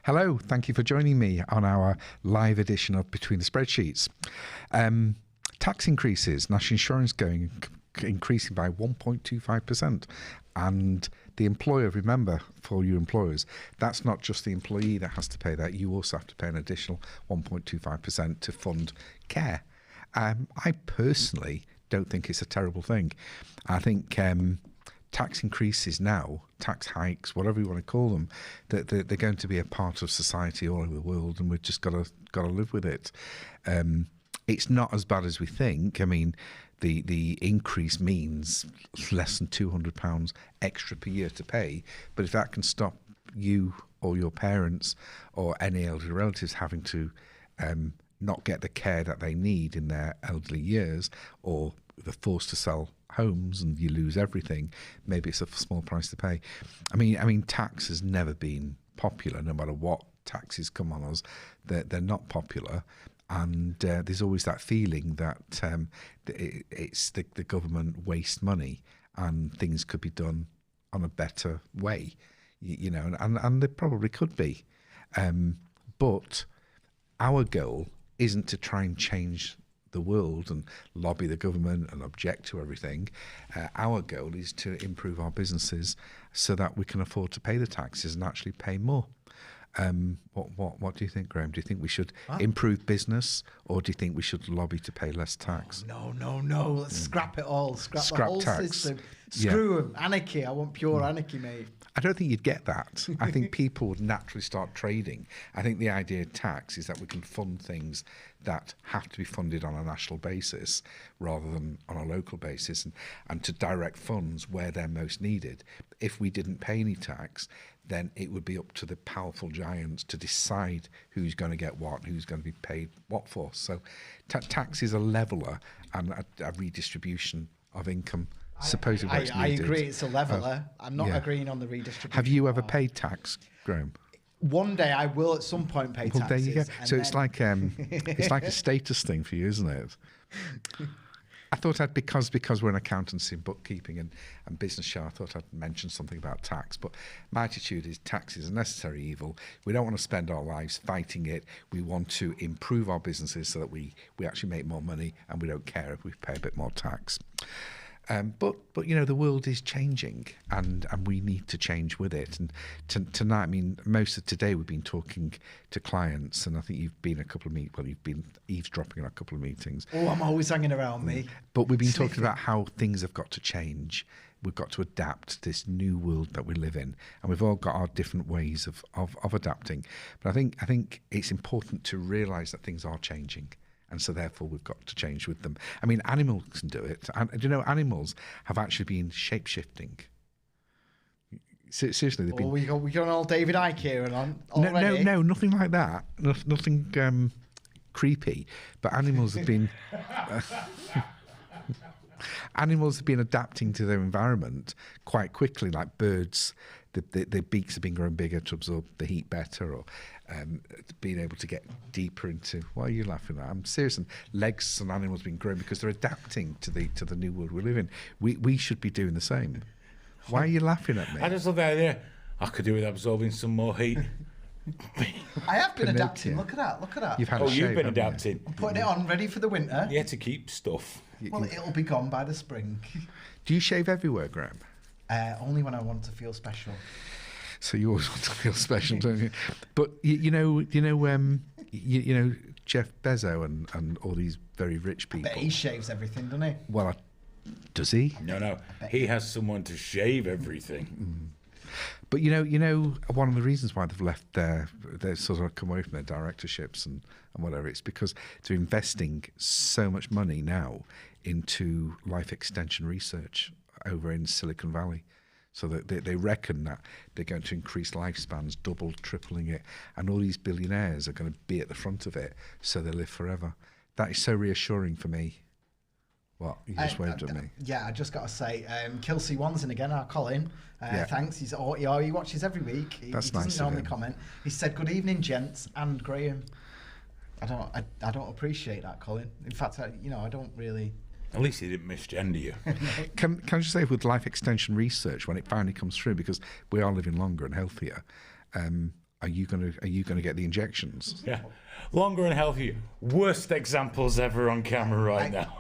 Hello, thank you for joining me on our live edition of Between the Spreadsheets. Tax increases, national insurance increasing by 1.25%. And the employer, remember, for you employers, that's not just the employee that has to pay that. You also have to pay an additional 1.25% to fund care. I personally don't think it's a terrible thing. I think tax increases now, tax hikes, whatever you want to call them, that they're going to be a part of society all over the world, and we've just got to live with it. It's not as bad as we think. I mean, the increase means less than £200 extra per year to pay, but if that can stop you or your parents or any elderly relatives having to not get the care that they need in their elderly years, or they're forced to sell homes and you lose everything, maybe it's a small price to pay. I mean, tax has never been popular. No matter what taxes come on us, they're not popular. And there's always that feeling that it's the government wastes money and things could be done on a better way, you know, and they probably could be. But our goal isn't to try and change the world and lobby the government and object to everything. Our goal is to improve our businesses so that we can afford to pay the taxes and actually pay more. What do you think, Graham? Do you think we should improve business, or do you think we should lobby to pay less tax? No. Let's scrap it all. Scrap the whole tax. system. Screw them. Anarchy. I want pure anarchy, mate. I don't think you'd get that. I think people would naturally start trading. I think the idea of tax is that we can fund things that have to be funded on a national basis rather than on a local basis, and to direct funds where they're most needed. If we didn't pay any tax, then it would be up to the powerful giants to decide who's going to get what, who's going to be paid what for. So tax is a leveller and a redistribution of income. Supposedly I agree, it's a leveller. I'm not agreeing on the redistribution. Have you ever paid tax, Graham? One day I will at some point pay taxes. Well, there you go. So it's like it's like a status thing for you, isn't it? I thought because we're in accountancy and bookkeeping and business show, I thought I'd mention something about tax. But my attitude is tax is a necessary evil. We don't want to spend our lives fighting it. We want to improve our businesses so that we actually make more money, and we don't care if we pay a bit more tax. But you know, the world is changing, and we need to change with it. And tonight, I mean, most of today we've been talking to clients, and I think you've been you've been eavesdropping on a couple of meetings. Oh, I'm always hanging around me. But we've been talking about how things have got to change. We've got to adapt to this new world that we live in, and we've all got our different ways of adapting. But I think it's important to realise that things are changing. And so therefore we've got to change with them. I mean, animals can do it. And do you know, animals have actually been shape-shifting. Seriously, they've been... we got all David Icke here and on already. No, nothing like that. Nothing creepy. But animals have been... animals have been adapting to their environment quite quickly, like birds. Their beaks have been growing bigger to absorb the heat better, or being able to get deeper into. Why are you laughing at? I'm serious. And legs on animals have been growing because they're adapting to the new world we live in. We should be doing the same. Why are you laughing at me? I just love the idea. I could do with absorbing some more heat. I have been adapting. Look at that. You've had you've been adapting. I'm putting it on, ready for the winter. Yeah, to keep stuff. Well, it'll be gone by the spring. Do you shave everywhere, Graham? Only when I want to feel special. So you always want to feel special, don't you? But you know, Jeff Bezos and all these very rich people. But he shaves everything, doesn't he? Well, does he? No. He has someone to shave everything. But you know, one of the reasons why they've left they've sort of come away from their directorships and whatever, it's because they're investing so much money now into life extension research over in Silicon Valley. So that they reckon that they're going to increase lifespans, tripling it, and all these billionaires are going to be at the front of it, so they live forever. That is so reassuring for me. What? You just waved at me. Yeah, I just got to say, Kelsey Wanson again, our Colin. Thanks. He watches every week. He doesn't normally comment. He said, "Good evening, gents and Graham." I don't appreciate that, Colin. In fact, I don't really. At least he didn't misgender you. Can I just say, with life extension research, when it finally comes through, because we are living longer and healthier, are you going to get the injections? Yeah, longer and healthier. Worst examples ever on camera right now.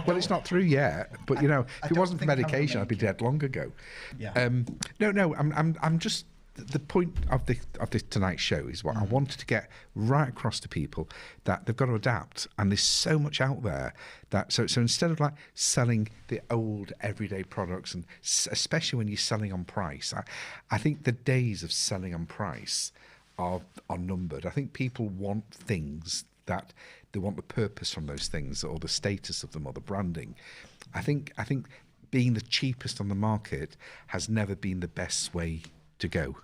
Well, it's not through yet, but if it wasn't for medication, I'd be dead long ago. Yeah. No. I'm just the point of this tonight's show is what I wanted to get right across to people, that they've got to adapt, and there's so much out there that so instead of like selling the old everyday products, and especially when you're selling on price, I think the days of selling on price are numbered. I think people want things that they want the purpose from those things, or the status of them, or the branding. I think being the cheapest on the market has never been the best way to go.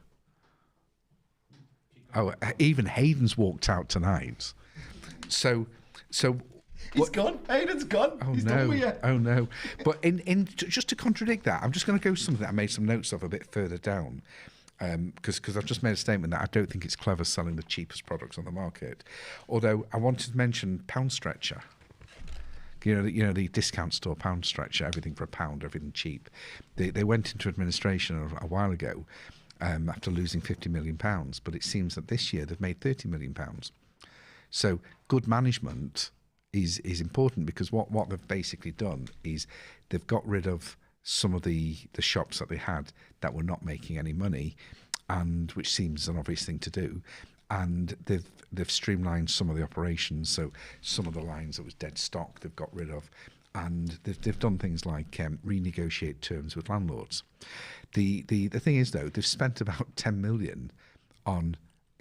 Oh, even Hayden's walked out tonight. So he's gone. Hayden's gone. Oh, he's no. done with you. Oh no! But in just to contradict that, I'm just going to go something that I made some notes of a bit further down. Because I've just made a statement that I don't think it's clever selling the cheapest products on the market. Although I wanted to mention Pound Stretcher. The discount store Pound Stretcher, everything for £1, everything cheap. They went into administration a while ago after losing £50 million, but it seems that this year they've made £30 million. So good management is important, because what they've basically done is they've got rid of some of the shops that they had that were not making any money, and which seems an obvious thing to do, and they've streamlined some of the operations. So some of the lines that was dead stock they've got rid of, and they've done things like renegotiate terms with landlords. The thing is, though, they've spent about 10 million on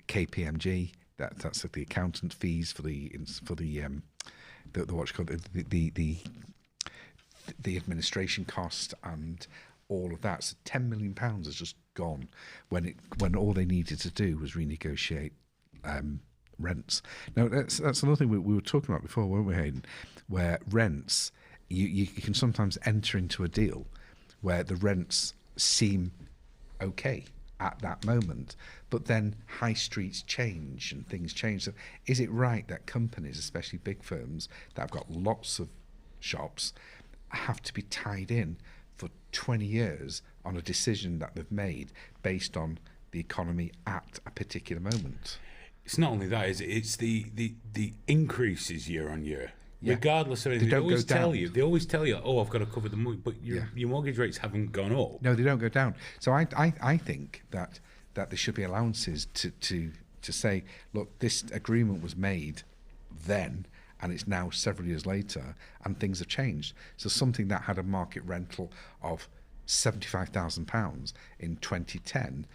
KPMG. That's like the accountant fees for the what's called the administration cost and all of that. So £10 million has just gone when all they needed to do was renegotiate rents. Now that's another thing we were talking about before, weren't we, Hayden? Where rents, you can sometimes enter into a deal where the rents seem okay at that moment, but then high streets change and things change. So is it right that companies, especially big firms that have got lots of shops, have to be tied in for 20 years on a decision that they've made based on the economy at a particular moment? It's not only that, is it? It's the increases year on year. Yeah. Regardless of anything, they always tell you, oh, I've got to cover the money, but your mortgage rates haven't gone up. No, they don't go down. So I think that there should be allowances to say, look, this agreement was made then, and it's now several years later, and things have changed. So something that had a market rental of £75,000 in 2010,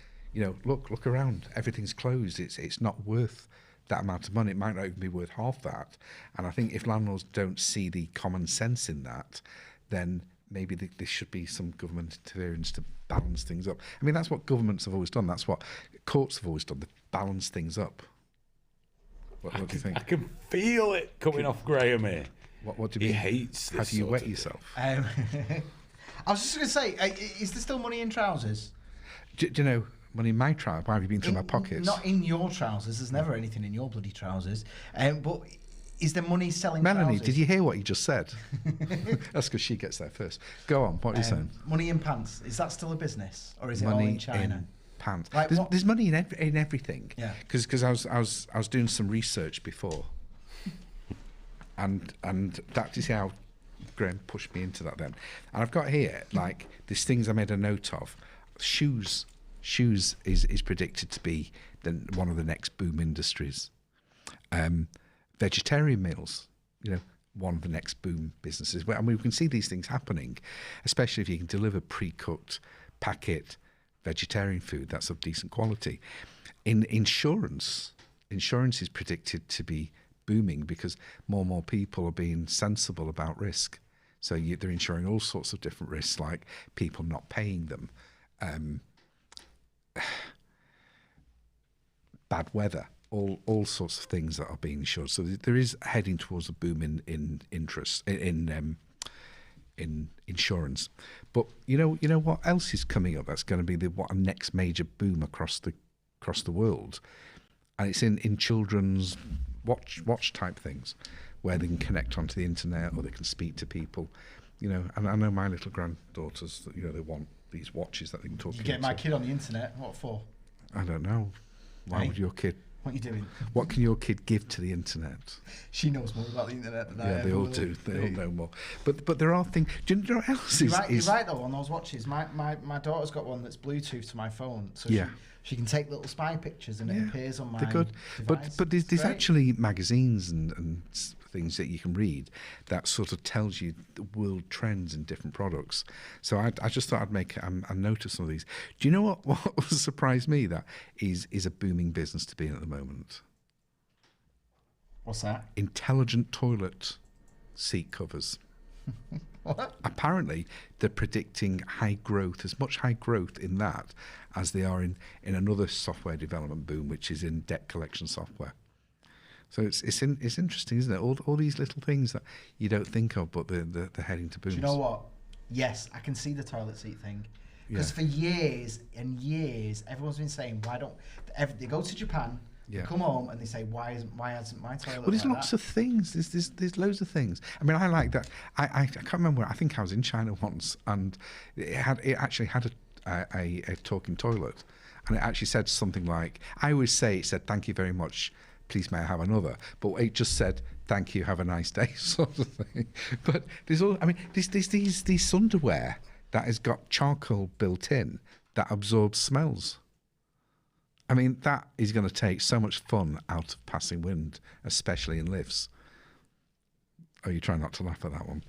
look around, everything's closed. It's not worth that amount of money. It might not even be worth half that. And I think if landlords don't see the common sense in that, then maybe there should be some government interference to balance things up. I mean, that's what governments have always done. That's what courts have always done. They balance things up. What do you think? I can feel it coming off Graham here. What do you mean? He hates this. How do you wet yourself? I was just going to say, is there still money in trousers? Do you know, money in my trousers? Why have you been through my pockets? Not in your trousers. There's never anything in your bloody trousers. But is there money selling Melanie, trousers? did you hear what he just said? That's because she gets there first. Go on, what are you saying? Money in pants. Is that still a business? Or is it money all in China? In pants. Like there's money in everything. Yeah. Because I was doing some research before, and that is how Graham pushed me into that then. And I've got here like these things I made a note of. Shoes is predicted to be one of the next boom industries. Vegetarian meals, one of the next boom businesses. And we can see these things happening, especially if you can deliver pre-cooked packet vegetarian food that's of decent quality. In insurance is predicted to be booming because more and more people are being sensible about risk. So they're insuring all sorts of different risks, like people not paying them, bad weather, all sorts of things that are being insured. So there is heading towards a boom in interest in insurance. But you know what else is coming up? That's going to be what next major boom across the world, and it's in children's watch type things, where they can connect onto the internet or they can speak to people. And I know my little granddaughters that they want these watches that they can talk. You get my kid on the internet. What for? I don't know. Why would your kid? What are you doing? What can your kid give to the internet? She knows more about the internet than I am. Yeah, they all do. They all know more. But there are things. Do you know what else you're right though on those watches. My daughter's got one that's Bluetooth to my phone, so she can take little spy pictures and it appears on my device. But there's actually magazines and things that you can read that sort of tells you the world trends in different products. So I just thought I'd make a note of some of these. Do you know what surprised me? That is a booming business to be in at the moment. What's that? Intelligent toilet seat covers. What? Apparently, they're predicting high growth, as much high growth in that as they are in another software development boom, which is in debt collection software. So it's interesting, isn't it? All these little things that you don't think of, but they're heading to booms. Do you know what? Yes, I can see the toilet seat thing. Because for years and years, everyone's been saying, why don't... They go to Japan, they come home, and they say, why hasn't my toilet Well, there's lots of things. There's loads of things. I mean, I like that. I can't remember. I think I was in China once, and it actually had a talking toilet. And it actually said something like... I always say it said, thank you very much, please may I have another, but it just said thank you, have a nice day, sort of thing. But there's these underwear that has got charcoal built in that absorbs smells. I mean, that is going to take so much fun out of passing wind, especially in lifts. Oh, you try not to laugh at that one.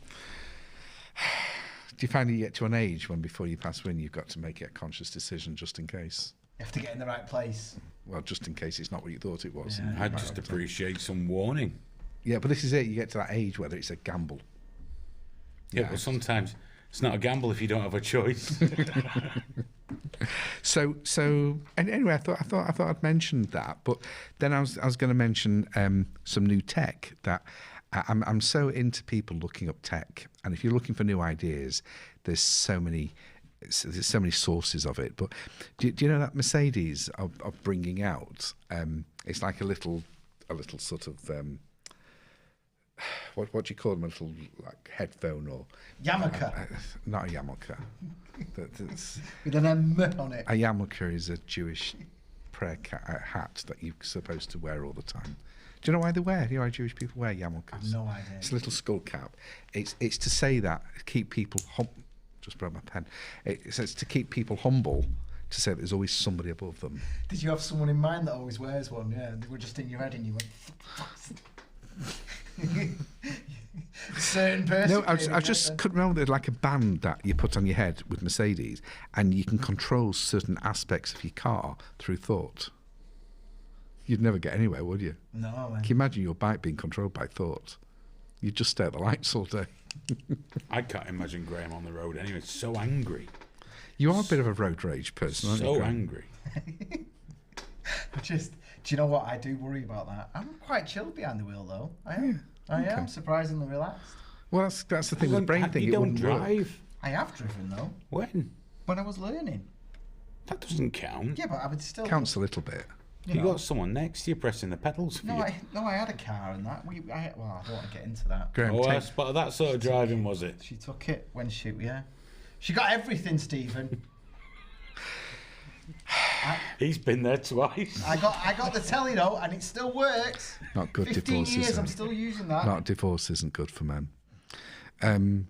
Do you find you get to an age when before you pass wind you've got to make a conscious decision just in case? You have to get in the right place. Well, just in case it's not what you thought it was. Yeah. I'd just appreciate some warning. Yeah, but this is it. You get to that age whether it's a gamble. Yeah, well, sometimes it's not a gamble if you don't have a choice. So, and anyway, I thought I'd mentioned that, but then I was going to mention some new tech that I'm so into people looking up tech, and if you're looking for new ideas, there's so many sources of it. But do you know that Mercedes are bringing out? It's like a little sort of what do you call them? A little like headphone or yarmulke? Not a yarmulke. With an M on it. A yarmulke is a Jewish prayer hat that you're supposed to wear all the time. Do you know why they wear? Do you know why Jewish people wear yarmulkes? I have no idea. It's a little skull cap. It's to say that keep people just broke my pen. It's to keep people humble, to say that there's always somebody above them. Did you have someone in mind that always wears one? Yeah, they were just in your head and you went... Certain person. No, I just couldn't remember. There's like a band that you put on your head with Mercedes, and you can control certain aspects of your car through thought. You'd never get anywhere, would you? No. Man. Can you imagine your bike being controlled by thought? You'd just stare at the lights all day. I can't imagine Graham on the road anyway. It's so angry. You are a bit of a road rage person, aren't you? So angry. Do you know what? I do worry about that. I'm quite chilled behind the wheel, though. I am. I am surprisingly relaxed. Well, that's the thing with the brain thing. You don't drive. I have driven though. When? When I was learning. That doesn't count. Yeah, but I would still. Counts a little bit. You got someone next to you pressing the pedals for you. I had a car and that. I don't want to get into that. Graham, but that sort of driving was it? She took it when she got everything, Stephen. He's been there twice. I got the telly though, and it still works. Not good. 15 years, I'm still using that. Not divorce isn't good for men. The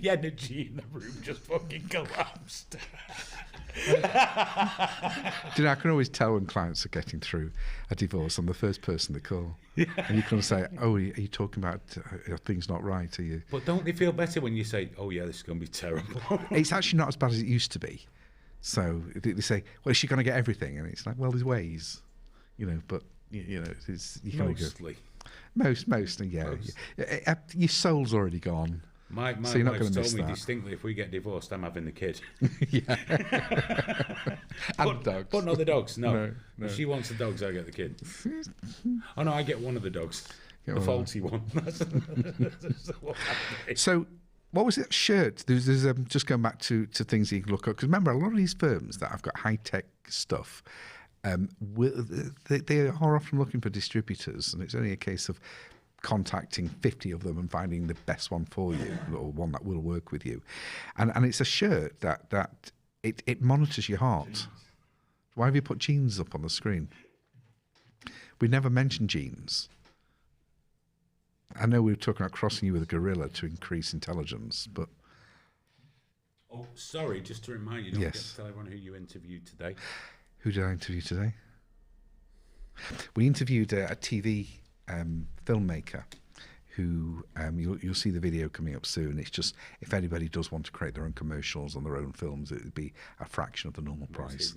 energy in the room just fucking collapsed. I can always tell when clients are getting through a divorce. I'm the first person they call. Yeah. And you can say, oh, are you talking about are things not right? Are you? But don't they feel better when you say, oh, yeah, this is going to be terrible? It's actually not as bad as it used to be. So they say, well, is she going to get everything? And it's like, well, there's ways, but, it's... You Mostly. Mostly, yeah. Your soul's already gone. My so you're wife's told me distinctly, if we get divorced, I'm having the kid. Yeah. And dogs. But not the dogs, no. If she wants the dogs, I get the kid. Oh, no, I get one of the dogs. The faulty one. So, what was it? Shirt. There's just going back to things you can look up. Because remember, a lot of these firms that have got high-tech stuff, they are often looking for distributors, and it's only a case of contacting 50 of them and finding the best one for you, or one that will work with you. And it's a shirt that it monitors your heart. Why have you put jeans up on the screen? We never mentioned jeans. I know we were talking about crossing you with a gorilla to increase intelligence, but... Oh, sorry, just to remind you, don't forget to tell everyone who you interviewed today. Who did I interview today? We interviewed a TV filmmaker who, you'll see the video coming up soon. It's just, if anybody does want to create their own commercials on their own films, it would be a fraction of the normal price.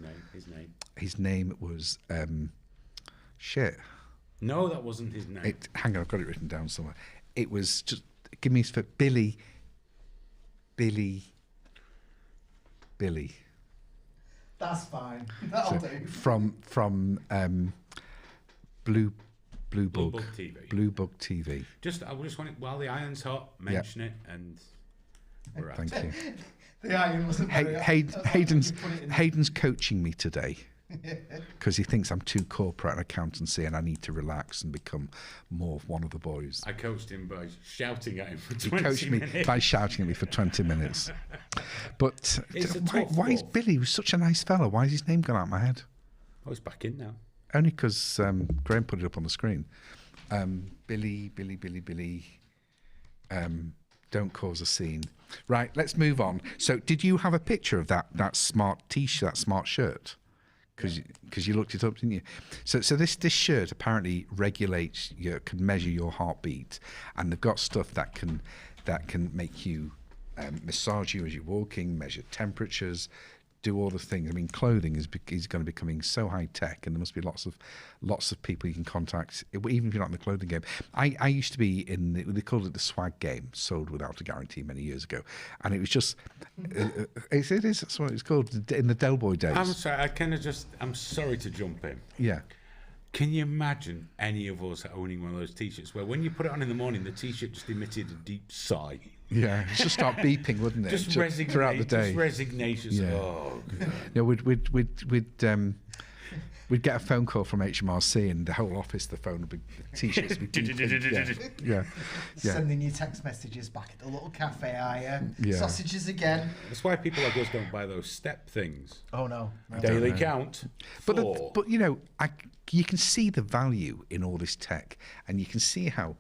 His name was, shit. No, that wasn't his name. Hang on, I've got it written down somewhere. It was just, give me for Billy. That's fine. That'll do. From Blue Bug TV. Blue Bug TV. I just want it while the iron's hot. Mention it, and we're thank you. The iron wasn't. Hayden's coaching me today because he thinks I'm too corporate in accountancy and I need to relax and become more of one of the boys. I coached him by shouting at him for 20 minutes. He coached me by shouting at me for 20 minutes. But why is Billy, was such a nice fella, why is his name gone out of my head? Oh, he's back in now. Only because Graham put it up on the screen. Billy, don't cause a scene. Right, let's move on. So did you have a picture of that smart T-shirt, that smart shirt? Because you looked it up, didn't you? So this shirt apparently regulates can measure your heartbeat, and they've got stuff that can make you massage you as you're walking, measure temperatures, do all the things. I mean, clothing is going to be becoming so high tech, and there must be lots of people you can contact, even if you're not in the clothing game. I used to be they called it the swag game, sold without a guarantee many years ago, and it was just it is that's what it's called in the Del Boy days. I'm sorry, I'm sorry to jump in. Yeah. Can you imagine any of us owning one of those T-shirts where when you put it on in the morning, the T-shirt just emitted a deep sigh? Yeah, it should start beeping, wouldn't it? Just throughout the day. Just resignation. Yeah. Oh, God. Yeah, we'd get a phone call from HMRC, and the whole office, the phone would be T-shirts. Yeah. Sending you text messages back at the little cafe, are you? Sausages again. That's why people like us don't buy those step things. Oh no. Daily count. But you can see the value in all this tech, and you can see how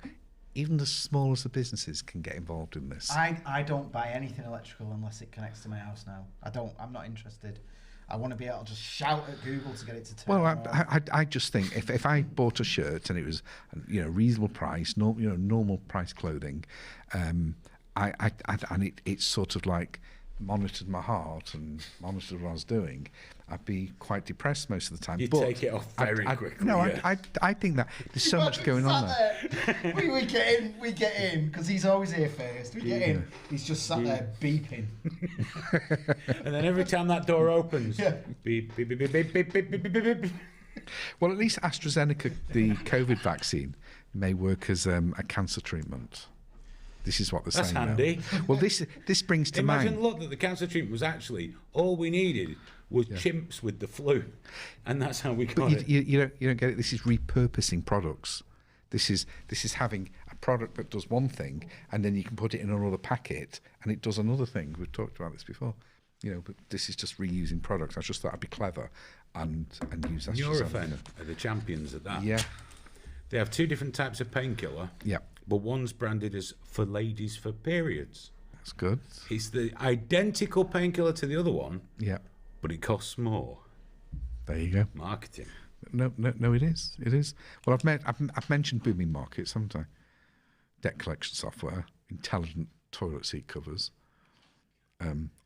even the smallest of businesses can get involved in this. I don't buy anything electrical unless it connects to my house now. I'm not interested. I want to be able to just shout at Google to get it to turn on. I just think if I bought a shirt and it was reasonable price, normal price clothing, and it sort of like monitored my heart and monitored what I was doing, I'd be quite depressed most of the time. You take it off very quickly. No, I think that there's so much going on there. We get in, because he's always here first. We get in, he's just sat there beeping. And then every time that door opens, beep, beep, beep, beep, beep, beep, beep, beep, beep, beep. Well, at least AstraZeneca, the COVID vaccine, may work as a cancer treatment. This is what they're saying. That's handy. Now. Well, this brings to mind. Imagine, look, that the cancer treatment was actually all we needed was chimps with the flu, and that's how we got it. You don't get it. This is repurposing products. This is having a product that does one thing, and then you can put it in another packet, and it does another thing. We've talked about this before. But this is just reusing products. I just thought I'd be clever and use that. Nurofen are the champions at that. Yeah. They have two different types of painkiller. Yeah. But one's branded as for ladies for periods. That's good. It's the identical painkiller to the other one. Yeah. But it costs more. There you go. Marketing. No, it is. It is. Well, I've mentioned booming markets, haven't I? Debt collection software, intelligent toilet seat covers,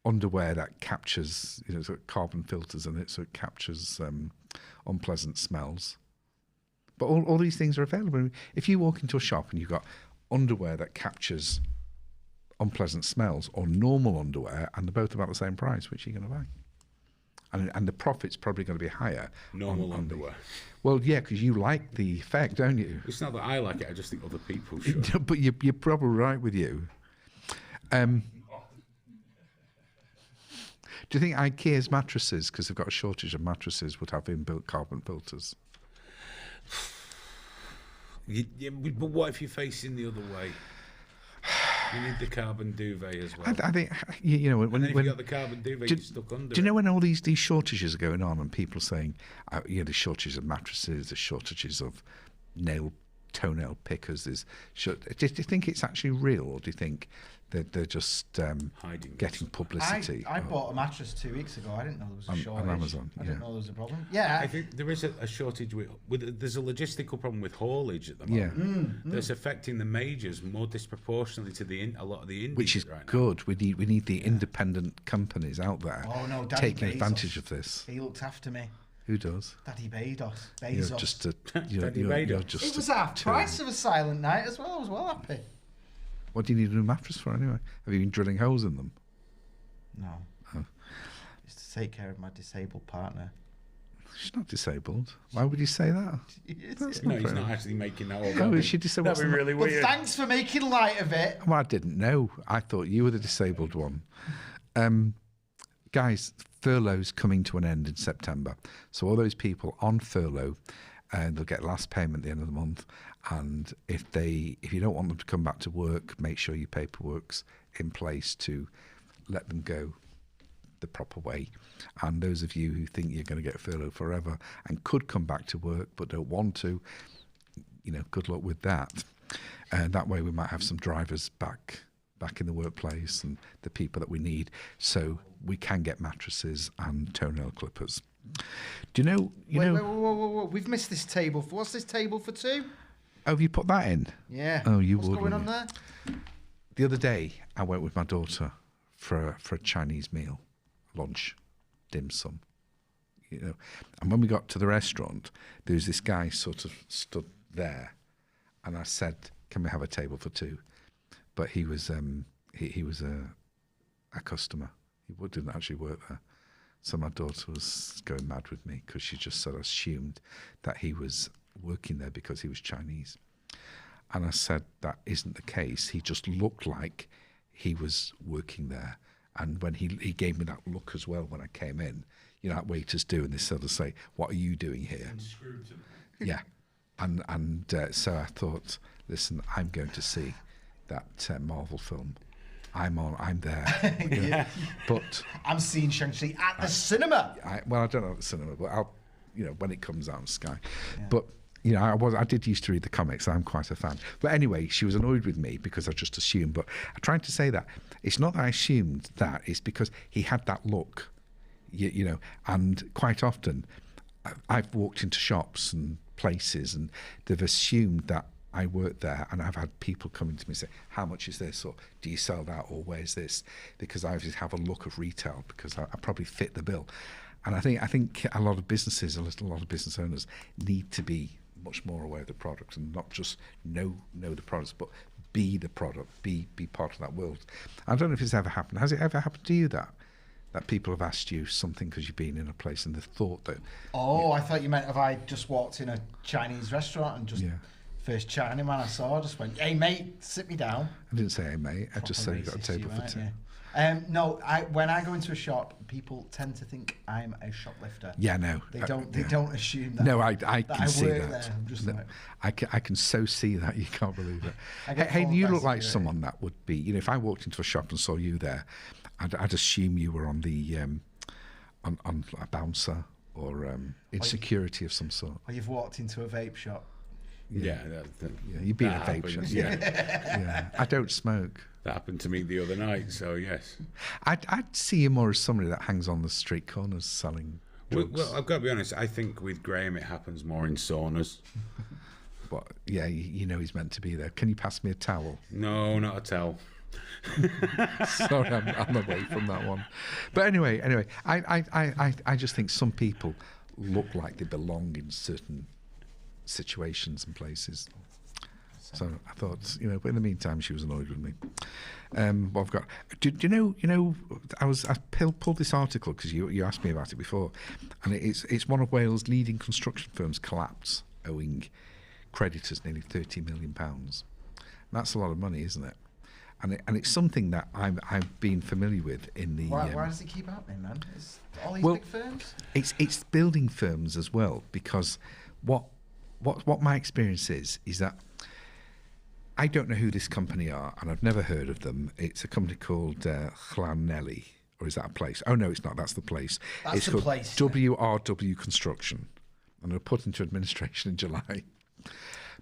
underwear that captures, it's got carbon filters in it, so it captures unpleasant smells. But all these things are available. If you walk into a shop and you've got underwear that captures unpleasant smells, or normal underwear, and they're both about the same price, which are you going to buy? And the profit's probably going to be higher. Normal underwear. Well, yeah, because you like the effect, don't you? It's not that I like it, I just think other people should. But you're probably right with you. Do you think IKEA's mattresses, because they've got a shortage of mattresses, would have inbuilt carbon filters? But what if you're facing the other way? You need the carbon duvet as well. I think when you've got the carbon duvet, you're stuck under. Do you know when all these shortages are going on and people are saying, the shortages of mattresses, the shortages of toenail pickers? Do you think it's actually real, or do you think that they're just getting publicity? I bought a mattress 2 weeks ago. I didn't know there was a shortage. On Amazon. I didn't know there was a problem. Yeah, I think there is a shortage there's a logistical problem with haulage at the moment. That's affecting the majors more disproportionately to a lot of the indies, which is right good. We need the independent companies out there taking advantage of this. He looked after me. Who does? Daddy Bezos. You're just it was half price of a silent night as well. I was well happy. What do you need a new mattress for anyway? Have you been drilling holes in them? No. Oh. It's to take care of my disabled partner. She's not disabled. Why would you say that? He's not actually making that all. Oh, is she disabled? That'd be really weird. Well, thanks for making light of it. Well, I didn't know. I thought you were the disabled one. Guys, furlough's coming to an end in September. So all those people on furlough, they'll get last payment at the end of the month. And if you don't want them to come back to work, make sure your paperwork's in place to let them go the proper way. And those of you who think you're going to get furloughed forever and could come back to work but don't want to, good luck with that. And that way we might have some drivers back in the workplace and the people that we need, so we can get mattresses and toenail clippers. Do you know? Wait, we've missed this table. What's this table for two? Oh, have you put that in? Yeah. Oh, you would. What's going on there? The other day, I went with my daughter for a Chinese meal, lunch, dim sum. And when we got to the restaurant, there was this guy sort of stood there, and I said, "Can we have a table for two?" But he was he was a customer. He didn't actually work there. So my daughter was going mad with me because she just sort of assumed that he was working there because he was Chinese. And I said, that isn't the case. He just looked like he was working there. And when he gave me that look as well when I came in, like waiters do, and they sort of say, "What are you doing here?" Yeah. And so I thought, listen, I'm going to see that Marvel film. I'm there. But I'm seeing Shang-Chi at the cinema. I don't know at the cinema, but I'll, when it comes out on Sky. Yeah. But I did used to read the comics. I'm quite a fan. But anyway, she was annoyed with me because I just assumed. But I'm trying to say that it's not that I assumed that. It's because he had that look, And quite often, I've walked into shops and places, and they've assumed that I work there, and I've had people coming to me and say, "How much is this?" or "Do you sell that?" or "Where's this?" Because I just have a look of retail because I probably fit the bill. And I think a lot of businesses, a lot of business owners need to be much more aware of the product and not just know the products, but be the product, be part of that world. I don't know if it's ever happened. Has it ever happened to you that people have asked you something because you've been in a place and they've thought that... Oh, I thought you meant if I just walked in a Chinese restaurant and just... Yeah. First Chinaman I saw, I just went, "Hey mate, sit me down." I didn't say "Hey mate," I just said you got a table for two. Yeah. No, when I go into a shop, people tend to think I'm a shoplifter. Yeah, no, they don't. They don't assume that. No, I can see that. There. I'm just like, I can so see that. You can't believe it. Hey, you look like someone that would be. If I walked into a shop and saw you there, I'd assume you were on the on a bouncer or in security of some sort. Or you've walked into a vape shop. Yeah, you've been a vape shop. Yeah. I don't smoke. That happened to me the other night, so yes. I'd see you more as somebody that hangs on the street corners selling drugs. Well, I've got to be honest, I think with Graham it happens more in saunas. But yeah, he's meant to be there. Can you pass me a towel? No, not a towel. Sorry, I'm away from that one. But anyway, I just think some people look like they belong in certain situations and places. So I thought, but in the meantime, she was annoyed with me. What I've got. Do you know? I pulled this article because you asked me about it before, and it's one of Wales' leading construction firms collapse, owing creditors nearly £30 million. That's a lot of money, isn't it? And it's something that I've been familiar with in the. Why does it keep happening, man? It's all these big firms. It's building firms as well, because what what my experience is that I don't know who this company are, and I've never heard of them. It's a company called Llanelli, or is that a place? Oh no, it's not. That's the place. It's called place. WRW Construction, and they're put into administration in July.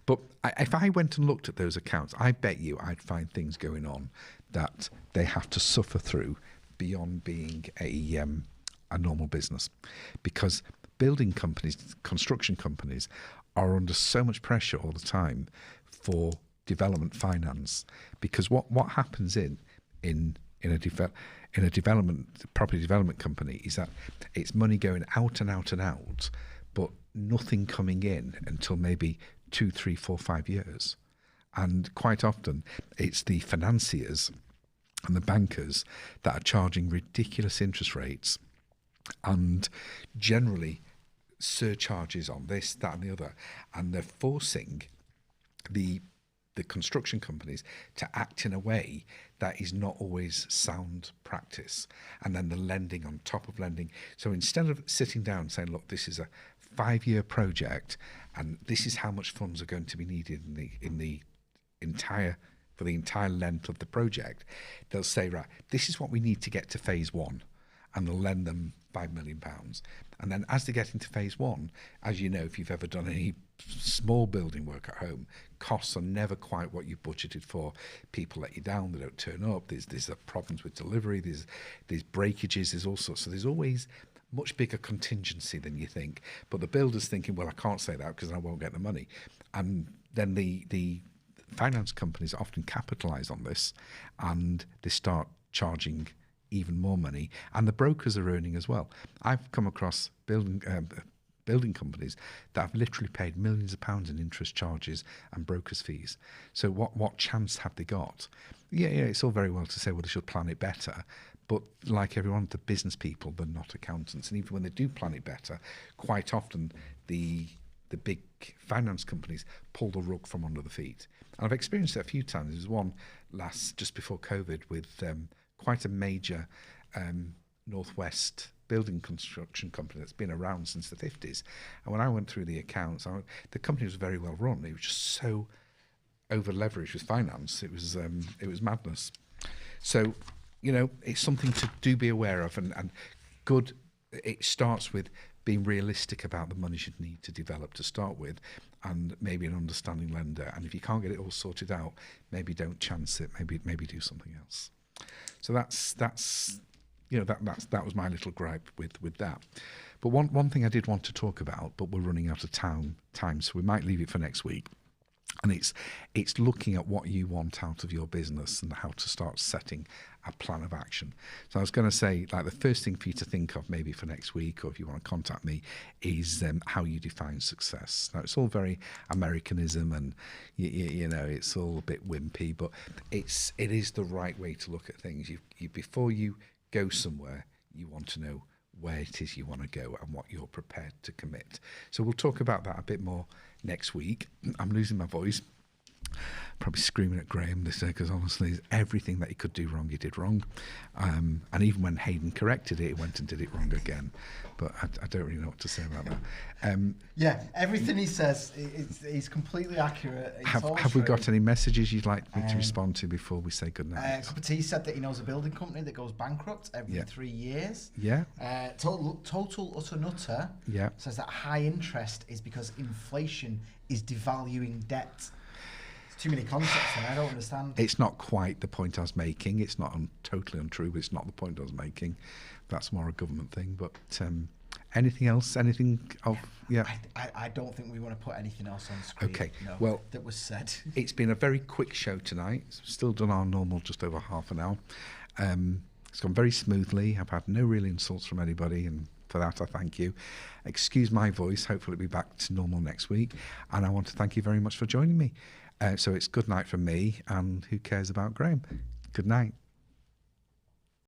But if I went and looked at those accounts, I bet you I'd find things going on that they have to suffer through beyond being a normal business, because building companies, construction companies, are under so much pressure all the time for development finance, because what happens in a development property development company is that it's money going out and out and out, but nothing coming in until maybe 2, 3, 4, 5 years. And quite often it's the financiers and the bankers that are charging ridiculous interest rates and generally surcharges on this, that and the other, and they're forcing the construction companies to act in a way that is not always sound practice, and then the lending on top of lending. So instead of sitting down and saying, look, this is a 5-year project and this is how much funds are going to be needed in the entire length of the project, they'll say, right, this is what we need to get to phase 1, and they'll lend them £5 million. And then as they get into phase 1, as you know, if you've ever done any small building work at home, costs are never quite what you budgeted for. People let you down, they don't turn up, there's problems with delivery, there's breakages, there's all sorts. So there's always much bigger contingency than you think. But the builder's thinking, well, I can't say that because I won't get the money. And then the finance companies often capitalise on this, and they start charging even more money, and the brokers are earning as well. I've come across building companies that have literally paid millions of pounds in interest charges and brokers' fees. So what chance have they got? Yeah, it's all very well to say, well, they should plan it better, but like everyone, the business people, they're not accountants, and even when they do plan it better, quite often the big finance companies pull the rug from under the feet. And I've experienced it a few times. There was one just before COVID with quite a major northwest building construction company that's been around since the 50s. And when I went through the accounts, the company was very well run. It was just so over leveraged with finance. It was madness. So, it's something to be aware of, and good. It starts with being realistic about the money you need to develop to start with, and maybe an understanding lender. And if you can't get it all sorted out, maybe don't chance it. Maybe do something else. So that was my little gripe with that. But one thing I did want to talk about, but we're running out of time, so we might leave it for next week. And it's looking at what you want out of your business and how to start setting a plan of action. So I was going to say, like, the first thing for you to think of maybe for next week, or if you want to contact me, is how you define success. Now, it's all very Americanism, and it's all a bit wimpy, but it is the right way to look at things. You before you go somewhere, you want to know where it is you want to go and what you're prepared to commit. So we'll talk about that a bit more next week. I'm losing my voice. Probably screaming at Graham this day, because honestly, everything that he could do wrong, he did wrong. And even when Hayden corrected it, he went and did it wrong again. But I don't really know what to say about that. Everything he says, he's completely accurate. Have we got any messages you'd like me to respond to before we say goodnight? Cup of Tea said that he knows a building company that goes bankrupt every 3 years. Yeah. Total Utter Nutter says that high interest is because inflation is devaluing debt. Too many concepts, and I don't understand. It's not quite the point I was making. It's not totally untrue, but it's not the point I was making. That's more a government thing. But anything else? Anything of I don't think we want to put anything else on screen. Okay. No, that was said. It's been a very quick show tonight. Still done our normal just over half an hour. It's gone very smoothly. I've had no real insults from anybody, and for that I thank you. Excuse my voice. Hopefully it'll be back to normal next week. And I want to thank you very much for joining me. So it's good night from me, and who cares about Graham? Good night.